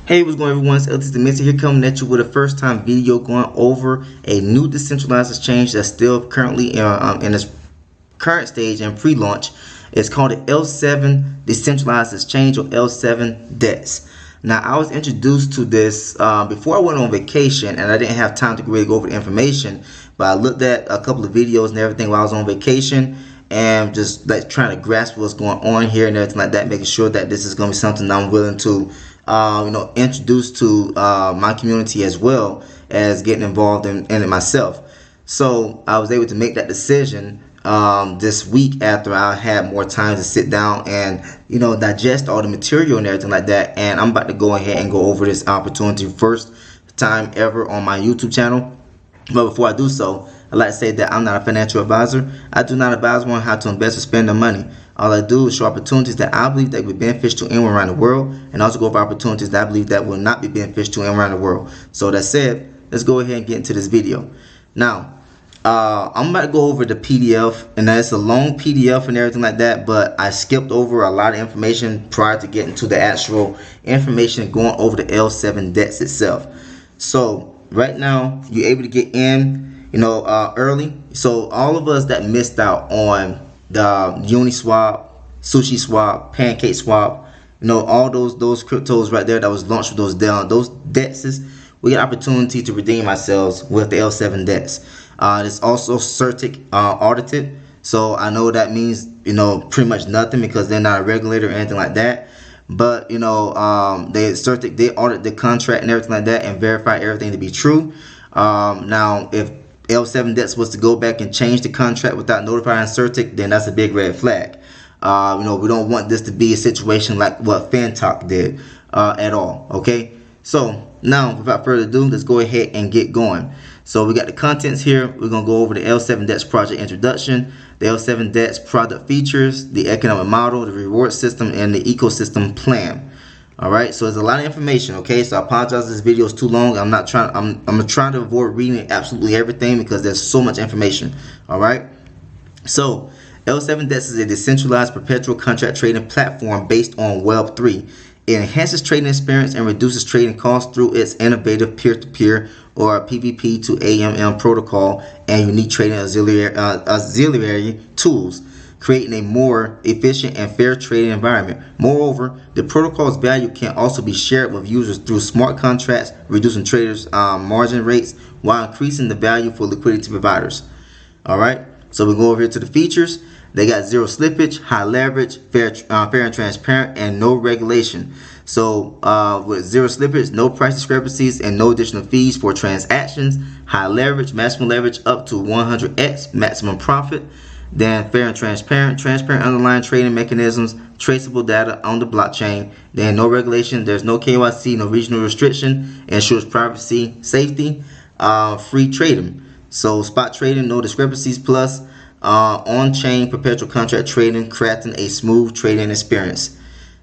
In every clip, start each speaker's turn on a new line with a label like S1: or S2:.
S1: Hey, what's going on, everyone? It's L7 DEX here, coming at you with a first time video going over a new decentralized exchange that's still currently in its current stage and pre-launch. It's called the L7 Decentralized Exchange, or L7 DEX. Now, I was introduced to this before I went on vacation, and I didn't have time to really go over the information, but I looked at a couple of videos and everything while I was on vacation, and just like trying to grasp what's going on here and everything like that, making sure that this is going to be something that I'm willing to introduce to my community, as well as getting involved in it myself. So I was able to make that decision this week after I had more time to sit down and digest all the material and everything like that. And I'm about to go ahead and go over this opportunity, first time ever on my YouTube channel. But before I do so, I'd like to say that I'm not a financial advisor. I do not advise one how to invest or spend their money. All I do is show opportunities that I believe that will be beneficial to anyone around the world, and also go over opportunities that I believe that will not be beneficial to anyone around the world. So that said, let's go ahead and get into this video. Now, I'm about to go over the PDF, and it's a long PDF and everything like that, but I skipped over a lot of information prior to getting to the actual information going over the L7 DEX itself. So right now, you're able to get in early. So all of us that missed out on the UniSwap, SushiSwap, PancakeSwap, all those cryptos right there that was launched with those DEXs, we get opportunity to redeem ourselves with the L7 DEX. It's also CertiK audited, so I know that means pretty much nothing because they're not a regulator or anything like that. But CertiK, they audit the contract and everything like that and verify everything to be true. Now, if L7 DEX was to go back and change the contract without notifying CertiK, then that's a big red flag. We don't want this to be a situation like what Fantalk did at all. Okay, so now without further ado, let's go ahead and get going. So we got the contents here. We're gonna go over the L7 DEX project introduction, the L7 DEX product features, the economic model, the reward system, and the ecosystem plan. All right, so there's a lot of information. Okay, so I apologize if this video is too long. I'm trying to avoid reading absolutely everything because there's so much information. All right, so L7 DEX is a decentralized perpetual contract trading platform based on Web3. It enhances trading experience and reduces trading costs through its innovative peer-to-peer or PvP to AMM protocol and unique trading auxiliary tools, creating a more efficient and fair trading environment. Moreover, the protocol's value can also be shared with users through smart contracts, reducing traders' margin rates while increasing the value for liquidity providers. All right, so we go over here to the features. They got zero slippage, high leverage, fair and transparent, and no regulation. So with zero slippage, no price discrepancies, and no additional fees for transactions. High leverage, maximum leverage up to 100x maximum profit. Then fair and transparent underlying trading mechanisms, traceable data on the blockchain. Then no regulation, there's no KYC, no regional restriction, ensures privacy, safety, free trading. So spot trading, no discrepancies, plus on-chain perpetual contract trading, crafting a smooth trading experience.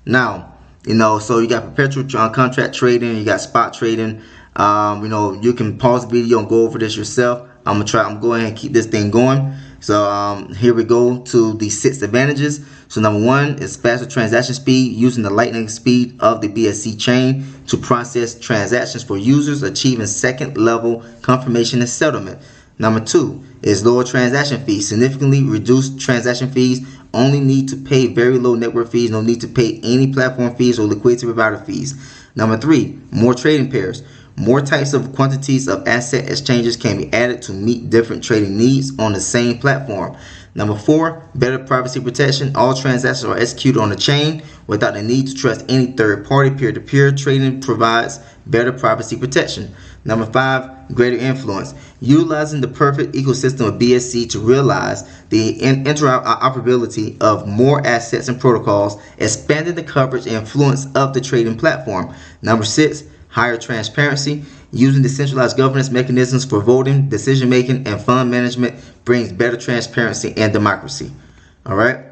S1: Now, so you got perpetual contract trading, you got spot trading. You can pause the video and go over this yourself. I'm going and keep this thing going. So here we go to the 6 advantages. So number 1 is faster transaction speed, using the lightning speed of the BSC chain to process transactions for users, achieving second level confirmation and settlement. Number 2 is lower transaction fees, significantly reduced transaction fees, only need to pay very low network fees, no need to pay any platform fees or liquidity provider fees. Number 3, more trading pairs. More types of quantities of asset exchanges can be added to meet different trading needs on the same platform. Number 4, better privacy protection. All transactions are executed on the chain without the need to trust any third party. Peer-to-peer trading provides better privacy protection. Number 5, greater influence. Utilizing the perfect ecosystem of BSC to realize the interoperability of more assets and protocols, expanding the coverage and influence of the trading platform. Number 6, higher transparency. Using decentralized governance mechanisms for voting, decision making, and fund management brings better transparency and democracy. All right,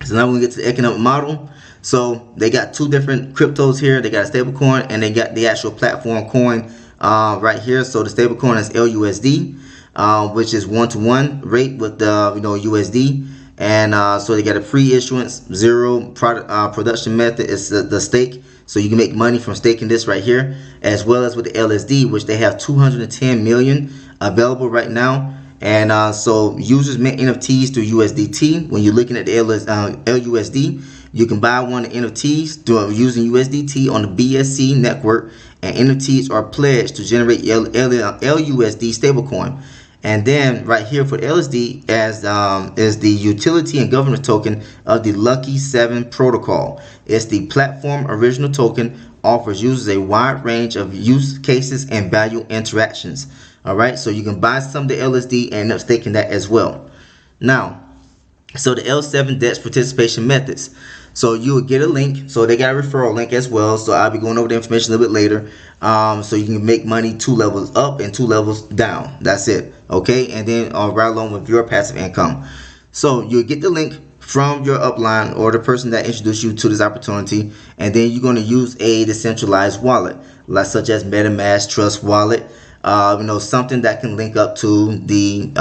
S1: so now we get to the economic model. So they got 2 different cryptos here. They got a stable coin and they got the actual platform coin right here. So the stable coin is LUSD, which is 1-to-1 rate with the USD. And so they got a free issuance, zero production method is the stake. So you can make money from staking this right here, as well as with the LSD, which they have 210 million available right now. And so users mint NFTs through USDT. When you're looking at the LUSD, you can buy one of the NFTs through using USDT on the BSC network, and NFTs are pledged to generate LUSD stablecoin. And then right here for LSD as is the utility and governance token of the Lucky 7 protocol. It's the platform original token, offers users a wide range of use cases and value interactions. All right, so you can buy some of the LSD and end up staking that as well. Now, so the L7 DEX participation methods. So you will get a link. So they got a referral link as well. So I'll be going over the information a little bit later. So you can make money 2 levels up and 2 levels down. That's it. Okay, and then right along with your passive income. So you'll get the link from your upline or the person that introduced you to this opportunity, and then you're going to use a decentralized wallet, like such as MetaMask, Trust Wallet. Something that can link up to the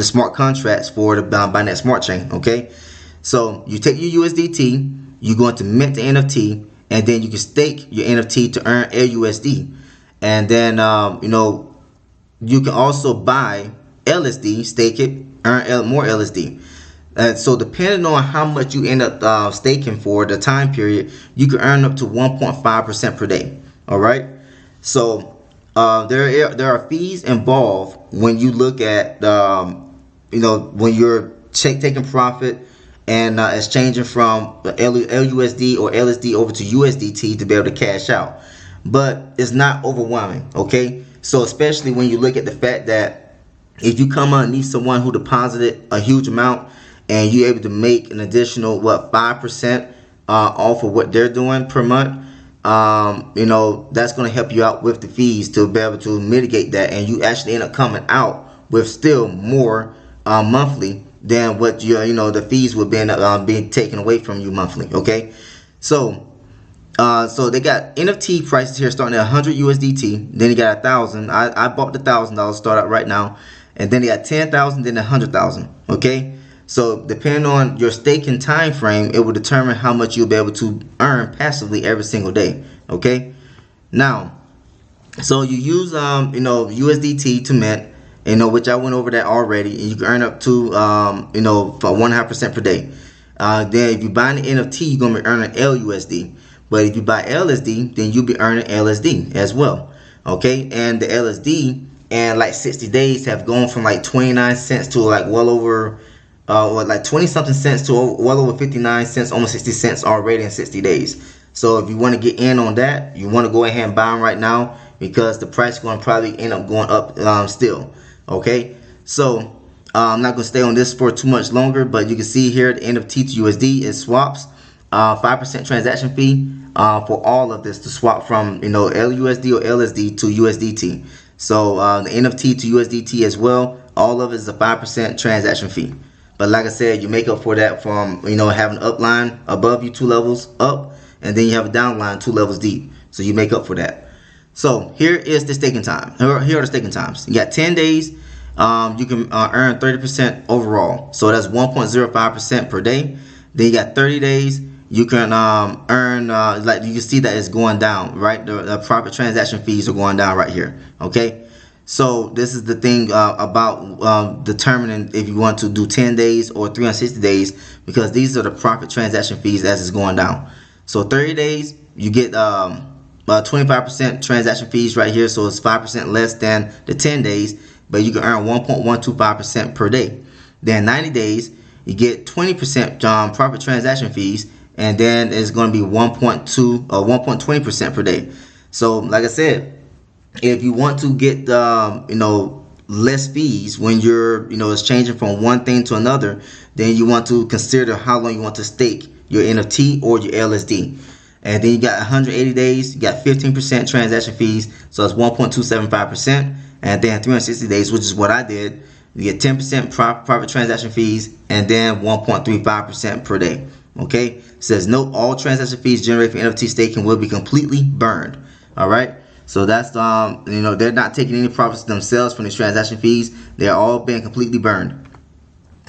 S1: smart contracts for the Binance Smart Chain. Okay, so you take your USDT, you're going to mint the NFT, and then you can stake your NFT to earn LUSD, and then you can also buy LSD, stake it, earn more LSD. And so depending on how much you end up staking for the time period, you can earn up to 1.5% per day. All right, so there are fees involved when you look at when you're taking profit and exchanging from LUSD or LSD over to USDT to be able to cash out, but it's not overwhelming. Okay, so especially when you look at the fact that if you come underneath someone who deposited a huge amount and you're able to make an additional 5% off of what they're doing per month, that's going to help you out with the fees to be able to mitigate that, and you actually end up coming out with still more monthly than what the fees would be being taken away from you monthly. Okay, so they got NFT prices here starting at 100 USDT. Then you got 1,000. I bought the $1,000 start out right now, and then you got 10,000, then 100,000. Okay. So depending on your staking time frame, it will determine how much you'll be able to earn passively every single day. Okay. Now, so you use USDT to mint, which I went over that already, and you can earn up to for 1.5% per day. Then if you buy an NFT, you're gonna be earning LUSD. But if you buy LSD, then you'll be earning LSD as well. Okay, and the LSD in like 60 days have gone from like 29 cents to like well over like 20 something cents to well over 59 cents, almost 60 cents already in 60 days. So if you want to get in on that, you want to go ahead and buy them right now, because the price is going to probably end up going up still. Okay, so I'm not going to stay on this for too much longer, but you can see here the NFT to USD is swaps, 5% transaction fee for all of this to swap from LUSD or LSD to USDT. So the NFT to USDT as well, all of it is a 5% transaction fee. But like I said, you make up for that from having an upline above you 2 levels up, and then you have a downline 2 levels deep. So you make up for that. So here is the staking time. Here are the staking times. You got 10 days. You can earn 30% overall. So that's 1.05% per day. Then you got 30 days. You can earn like you can see that it's going down, right? The profit transaction fees are going down right here. Okay. So this is the thing about determining if you want to do 10 days or 360 days, because these are the profit transaction fees as it's going down. So 30 days, you get 25% transaction fees right here. So it's 5% less than the 10 days, but you can earn 1.125% per day. Then 90 days, you get 20% profit transaction fees, and then it's going to be 1.2 or 1.20% per day. So like I said, if you want to get less fees when you're exchanging from one thing to another, then you want to consider how long you want to stake your NFT or your LSD. And then you got 180 days, you got 15% transaction fees, so it's 1.275%. And then 360 days, which is what I did, you get 10% profit transaction fees, and then 1.35% per day. Okay, it says note all transaction fees generated from NFT staking will be completely burned. All right. So that's they're not taking any profits themselves from these transaction fees. They're all being completely burned.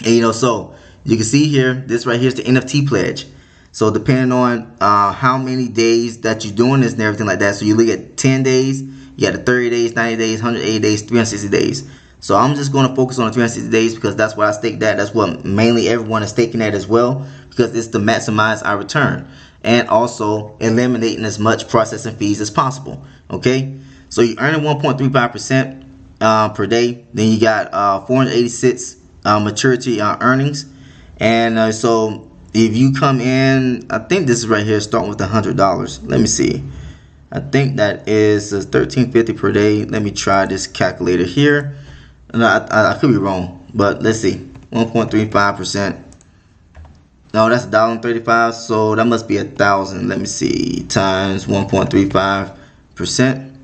S1: And so you can see here, this right here is the NFT pledge. So depending on how many days that you're doing this and everything like that. So you look at 10 days, you got the 30 days, 90 days, 180 days, 360 days. So I'm just going to focus on the 360 days because that's what I staked at. That's what mainly everyone is staking at as well, because it's to maximize our return and also eliminating as much processing fees as possible. Okay, so you're earning 1.35% per day. Then you got 486 maturity earnings, and so if you come in, I think this is right here starting with $100. Let me see. I think that is $13.50 per day. Let me try this calculator here. No, I could be wrong, but let's see. 1.35%. No, that's $1.35, so that must be 1,000. Let me see. Times 1.35%.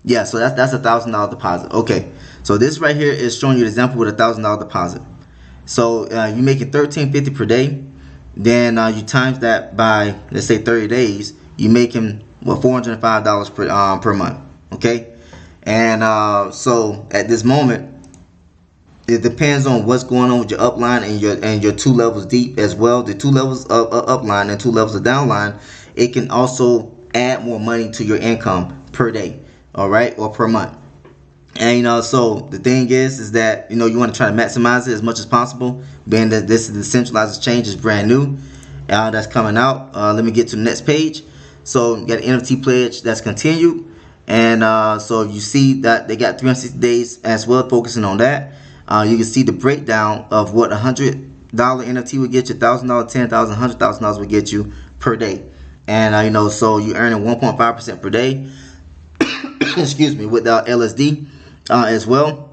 S1: Yeah, so that's $1,000 deposit. Okay, so this right here is showing you an example with $1,000 deposit. So you're making $13.50 per day. Then you times that by, let's say, 30 days. You're making $405 per month. Okay. And so at this moment, it depends on what's going on with your upline and your 2 levels deep as well. The 2 levels of upline and 2 levels of downline, it can also add more money to your income per day, all right, or per month. And so the thing is that you want to try to maximize it as much as possible. Being that this is the Decentralized Exchange is brand new, that's coming out. Let me get to the next page. So you got an NFT pledge that's continued. And so you see that they got 360 days as well, focusing on that. You can see the breakdown of what $100 NFT would get you, $1,000, $10,000, $100,000 would get you per day. And so you're earning 1.5% per day. Excuse me, with LSD as well.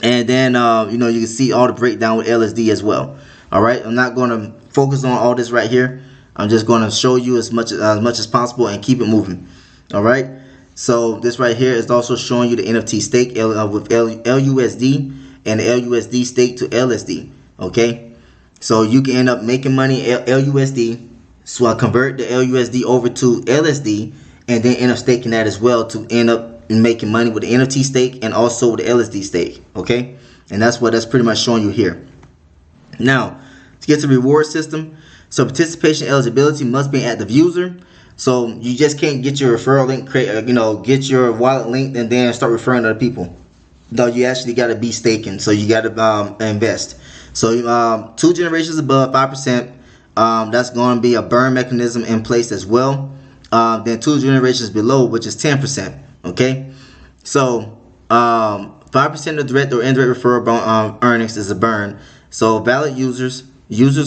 S1: And then you can see all the breakdown with LSD as well. All right, I'm not going to focus on all this right here. I'm just going to show you as much as possible and keep it moving. All right. So this right here is also showing you the NFT stake with LUSD and the LUSD stake to LSD. Okay, so you can end up making money LUSD, so I convert the LUSD over to LSD, and then end up staking that as well to end up making money with the NFT stake and also the LSD stake. Okay, and that's pretty much showing you here. Now to get to the reward system, so participation eligibility must be an active user. So you just can't get your referral link, get your wallet linked and then start referring to other people. No, you actually got to be staking. So you got to invest. So 2 generations above 5%, that's going to be a burn mechanism in place as well. Then 2 generations below, which is 10%. Okay, so 5% of direct or indirect referral earnings is a burn. So valid users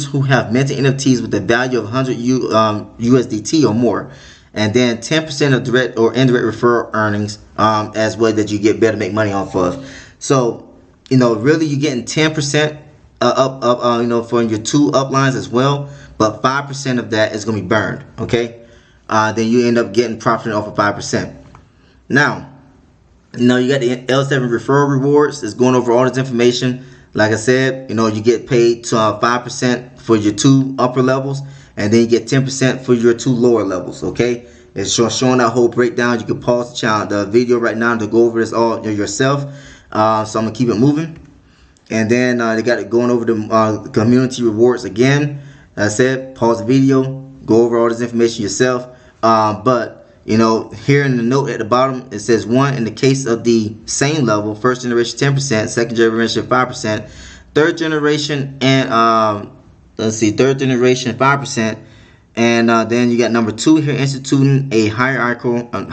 S1: who have minted NFTs with the value of 100 USDT or more, and then 10% of direct or indirect referral earnings as well that you get better make money off of. So really you're getting 10% up for your 2 uplines as well, but 5% of that is going to be burned. Okay, then you end up getting profit off of 5%. Now you got the L7 referral rewards. It's going over all this information. Like I said, you get paid to 5% for your 2 upper levels, and then you get 10% for your 2 lower levels. Okay, it's showing that whole breakdown. You can pause the video right now to go over this all yourself. So I'm gonna keep it moving, and then they got it going over the community rewards again. Like I said, pause the video, go over all this information yourself. But here in the note at the bottom, it says 1 in the case of the same level, first generation 10%, second generation 5%, third generation and third generation 5%, and then you got number 2 here, instituting a hierarchical I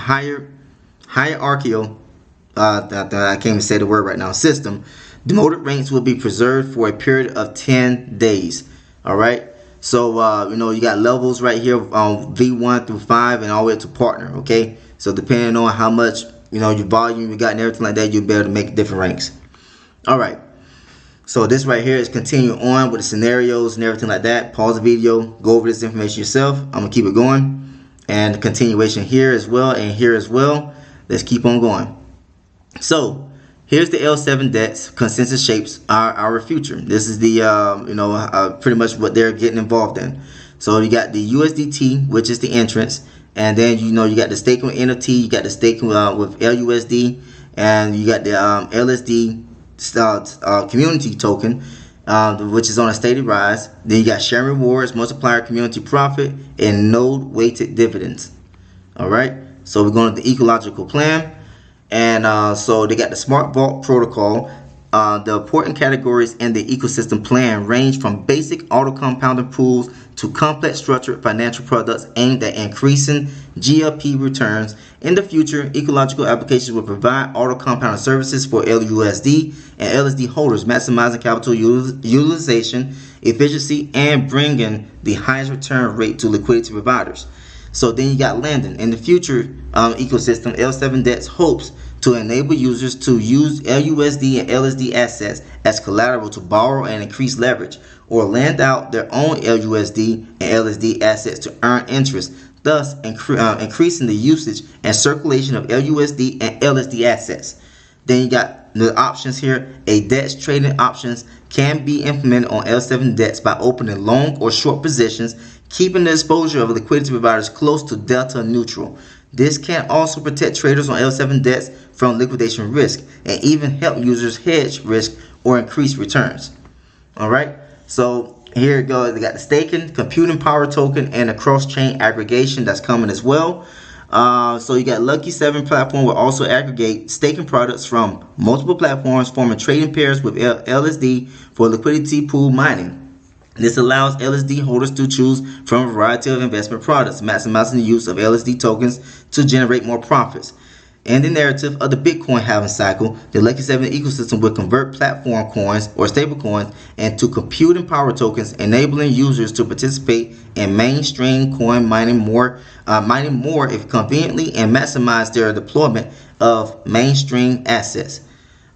S1: can't even say the word right now, system. Demoted ranks will be preserved for a period of 10 days. All right. So you got levels right here, V1 through 5 and all the way up to partner. Okay, so depending on how much your volume you got and everything like that, you'll be able to make different ranks. All right, so this right here is continuing on with the scenarios and everything like that. Pause the video, go over this information yourself. I'm gonna keep it going, and the continuation here as well and here as well. Let's keep on going. So here's the L7 DEX consensus shapes our future. This is the pretty much what they're getting involved in. So you got the USDT, which is the entrance, and then you got the staking with NFT, you got the staking with LUSD, and you got the LSD community token, which is on a steady rise. Then you got sharing rewards, multiplier, community profit, and node weighted dividends. All right, so we're going to the ecological plan, and so they got the smart vault protocol. The important categories in the ecosystem plan range from basic auto compounding pools to complex structured financial products aimed at increasing GLP returns. In the future, ecological applications will provide auto compounding services for LUSD and LSD holders, maximizing capital utilization, efficiency, and bringing the highest return rate to liquidity providers. So then you got lending. In the future ecosystem, L7 DEX hopes to enable users to use LUSD and LSD assets as collateral to borrow and increase leverage, or lend out their own LUSD and LSD assets to earn interest, thus increasing the usage and circulation of LUSD and LSD assets. Then you got the options here. A DEX trading options can be implemented on L7 DEX by opening long or short positions, keeping the exposure of liquidity providers close to delta neutral. This can also protect traders on L7 DEX from liquidation risk and even help users hedge risk or increase returns. Alright, so here it goes. They got the staking, computing power token, and a cross-chain aggregation that's coming as well. So you got Lucky 7 platform will also aggregate staking products from multiple platforms, forming trading pairs with LSD for liquidity pool mining. This allows LSD holders to choose from a variety of investment products, maximizing the use of LSD tokens to generate more profits. In the narrative of the Bitcoin halving cycle, the Lucky 7 ecosystem will convert platform coins or stable coins into computing power tokens, enabling users to participate in mainstream coin mining more if conveniently, and maximize their deployment of mainstream assets.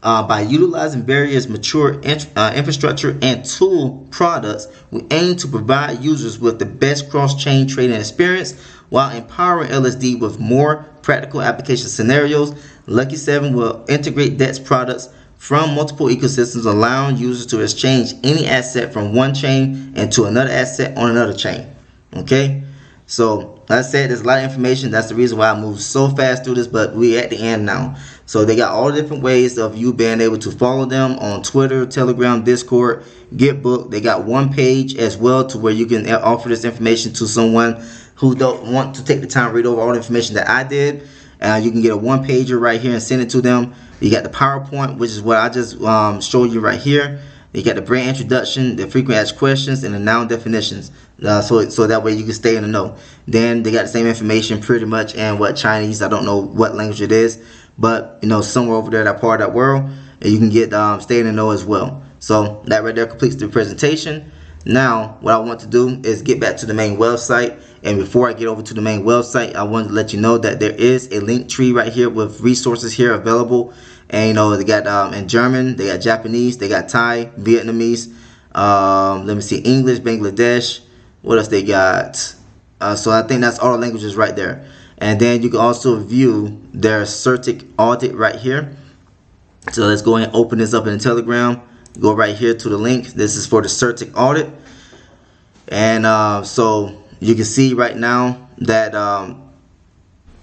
S1: By utilizing various mature infrastructure and tool products, we aim to provide users with the best cross-chain trading experience while empowering LSD with more practical application scenarios. Lucky 7 will integrate DEX products from multiple ecosystems, allowing users to exchange any asset from one chain into another asset on another chain. Okay, so like I said, there's a lot of information. That's the reason why I moved so fast through this, but we're at the end now. So they got all the different ways of you being able to follow them on Twitter, Telegram, Discord, Gitbook. They got one page as well to where you can offer this information to someone who don't want to take the time to read over all the information that I did. You can get a one pager right here and send it to them. You got the PowerPoint, which is what I just showed you right here. You got the brand introduction, the frequent asked questions, and the noun definitions. So that way you can stay in the know. Then they got the same information pretty much in what Chinese. I don't know what language it is, but you know, somewhere over there, that part of that world, and you can get stay in the know as well. So that right there completes the presentation. Now what I want to do is get back to the main website, and before I get over to the main website, I wanted to let you know that there is a link tree right here with resources here available. And you know, they got in German, they got Japanese, they got Thai, Vietnamese, let me see, English, Bangladesh. What else they got? So I think that's all the languages right there. And then you can also view their CertiK audit right here. So let's go ahead and open this up in the Telegram. Go right here to the link. This is for the CertiK audit. And so you can see right now that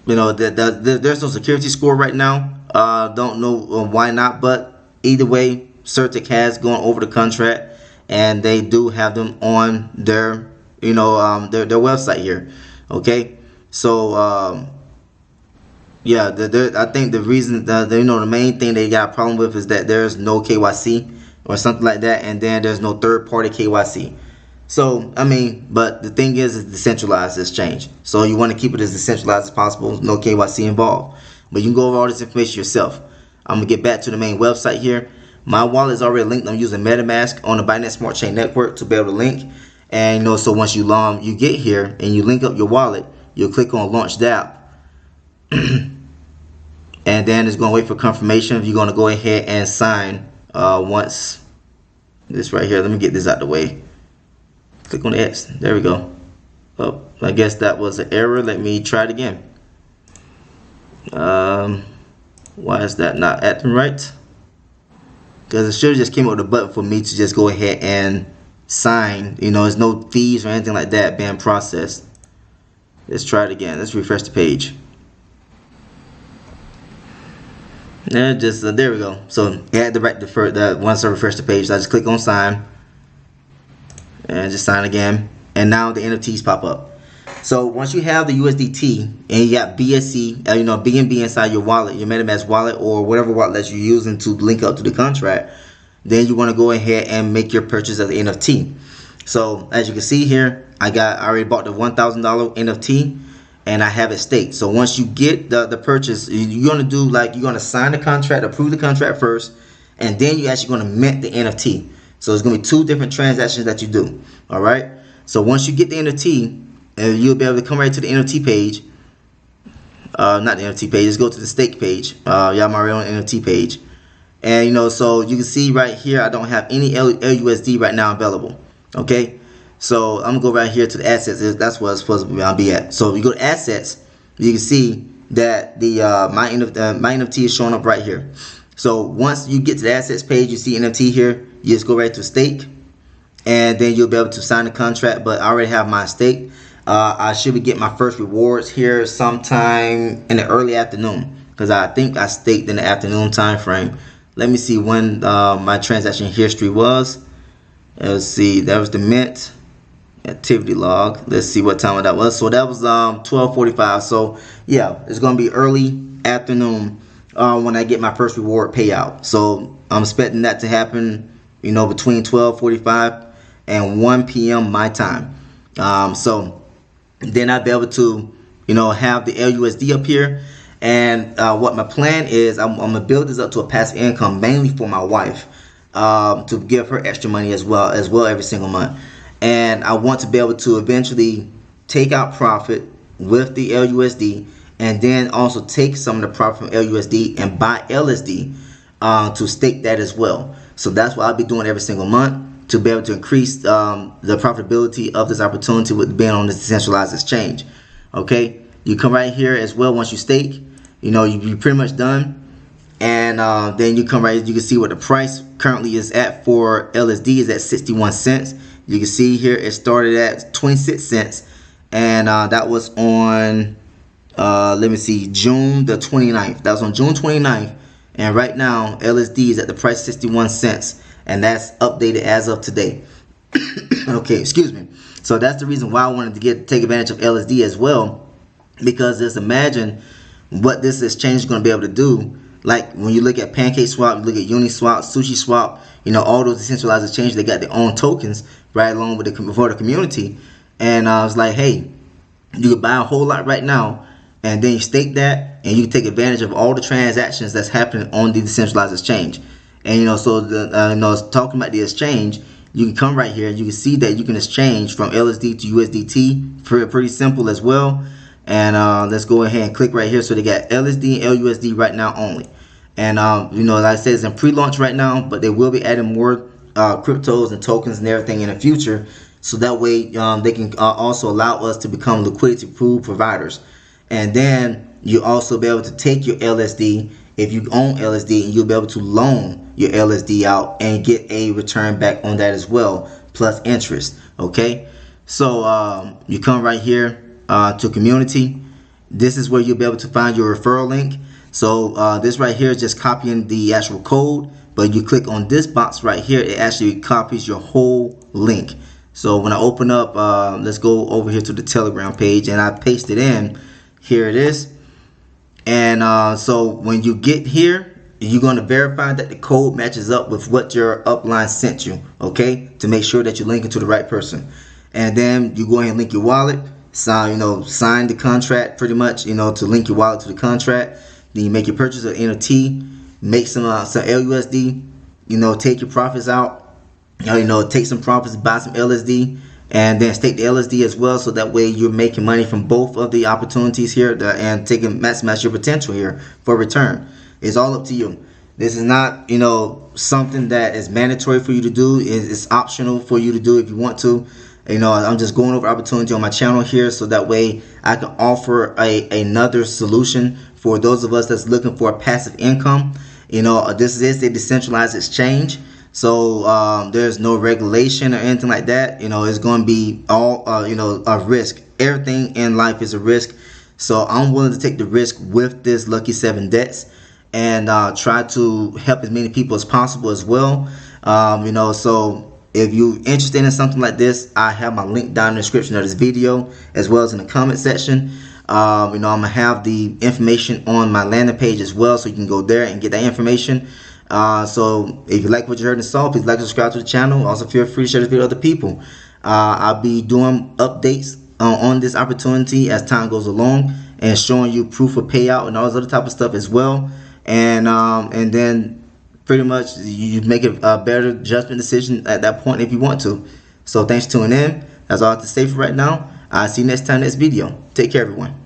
S1: you know that there's no security score right now. Don't know why not, but either way, CertiK has gone over the contract, and they do have them on their their website here. Okay, so yeah, I think the reason that the main thing they got a problem with is that there's no KYC or something like that, and then there's no third-party KYC. So I mean, but the thing is, it's decentralized exchange, so you want to keep it as decentralized as possible, no KYC involved. But you can go over all this information yourself. I'm gonna get back to the main website here. My wallet is already linked. I'm using MetaMask on the Binance Smart Chain Network to be able to link. And so once you get here and you link up your wallet, you'll click on Launch DApp. And then it's gonna wait for confirmation. You're gonna go ahead and sign once this right here. Let me get this out the way. Click on the X. There we go. Oh, I guess that was an error. Let me try it again. Why is that not acting right? Because it should have just came up with a button for me to just go ahead and sign. There's no fees or anything like that being processed. Let's try it again. Let's refresh the page. And there we go. So it had the right the once I refresh the page, I just click on sign. and just sign again, and now the NFTs pop up. So once you have the USDT and you got BSC, BNB inside your wallet, your MetaMask wallet, or whatever wallet that you're using to link up to the contract, then you want to go ahead and make your purchase of the NFT. So as you can see here, I already bought the $1,000 NFT and I have it staked. So once you get the purchase, you're gonna you're gonna sign the contract, approve the contract first, and then you're actually gonna mint the NFT. So it's gonna be two different transactions that you do. All right. So once you get the NFT, you'll be able to come right to the NFT page. Not the NFT page. Just go to the stake page. Y'all my own NFT page, and so you can see right here I don't have any LUSD right now available. Okay, so I'm gonna go right here to the assets. That's what it's supposed to be at. So if you go to assets, you can see that the my NFT is showing up right here. So once you get to the assets page, you see NFT here. You just go right to stake, and then you'll be able to sign the contract. But I already have my stake. I should be getting my first rewards here sometime in the early afternoon, because I think I staked in the afternoon time frame. Let me see when my transaction history was. Let's see, that was the mint activity log. Let's see what time that was. So that was 12:45. So yeah, it's gonna be early afternoon when I get my first reward payout. So I'm expecting that to happen, between 12:45 and 1 p.m. my time. So then I'll be able to have the LUSD up here, and what my plan is, I'm gonna build this up to a passive income mainly for my wife, to give her extra money as well every single month. And I want to be able to eventually take out profit with the LUSD, and then also take some of the profit from LUSD and buy LSD to stake that as well. So that's what I'll be doing every single month, to be able to increase the profitability of this opportunity with being on this decentralized exchange. Okay, you come right here as well. Once you stake, you're pretty much done, and then you come right, you can see what the price currently is at for LSD is at 61 cents. You can see here it started at 26 cents, and that was on let me see, June the 29th. That was on June 29th, and right now LSD is at the price 61 cents. And that's updated as of today. Okay, excuse me. So that's the reason why I wanted to take advantage of LSD as well, because just imagine what this exchange is going to be able to do. Like when you look at PancakeSwap, you look at UniSwap, SushiSwap, all those decentralized exchanges, they got their own tokens right along with for the community. And I was like, hey, you could buy a whole lot right now, and then you stake that, and you can take advantage of all the transactions that's happening on the decentralized exchange. And so talking about the exchange, you can come right here and you can see that you can exchange from LSD to USDT. Pretty simple as well. And let's go ahead and click right here. So they got LSD and LUSD right now only. And like I said, it's in pre-launch right now, but they will be adding more cryptos and tokens and everything in the future. So that way they can also allow us to become liquidity pool providers. And then you also be able to take your LSD, if you own LSD, and you'll be able to loan your LSD out and get a return back on that as well, plus interest. Okay, so you come right here to community. This is where you'll be able to find your referral link. So this right here is just copying the actual code, but you click on this box right here, it actually copies your whole link. So when I open up, let's go over here to the Telegram page, and I paste it in. Here it is. And so when you get here, you're going to verify that the code matches up with what your upline sent you, okay, to make sure that you're linking to the right person. And then you go ahead and link your wallet, sign the contract pretty much, to link your wallet to the contract. Then you make your purchase of NFT, make some LUSD, take your profits out, take some profits, buy some LSD, and then stake the LSD as well, so that way you're making money from both of the opportunities here and maximize your potential here for return. It's all up to you. This is not, something that is mandatory for you to do. It's optional for you to do if you want to. I'm just going over opportunity on my channel here, so that way I can offer another solution for those of us that's looking for a passive income. This is a decentralized exchange, so there's no regulation or anything like that. It's going to be all a risk. Everything in life is a risk, so I'm willing to take the risk with this L7 DEX and try to help as many people as possible as well. So if you're interested in something like this, I have my link down in the description of this video, as well as in the comment section. I'm gonna have the information on my landing page as well, so you can go there and get that information. So if you like what you heard and saw, please like and subscribe to the channel. Also, feel free to share this video with other people. I'll be doing updates on this opportunity as time goes along, and showing you proof of payout and all this other type of stuff as well. And then pretty much you make a better judgment decision at that point if you want to. So thanks for tuning in. That's all I have to say for right now. I'll see you next time, next video. Take care, everyone.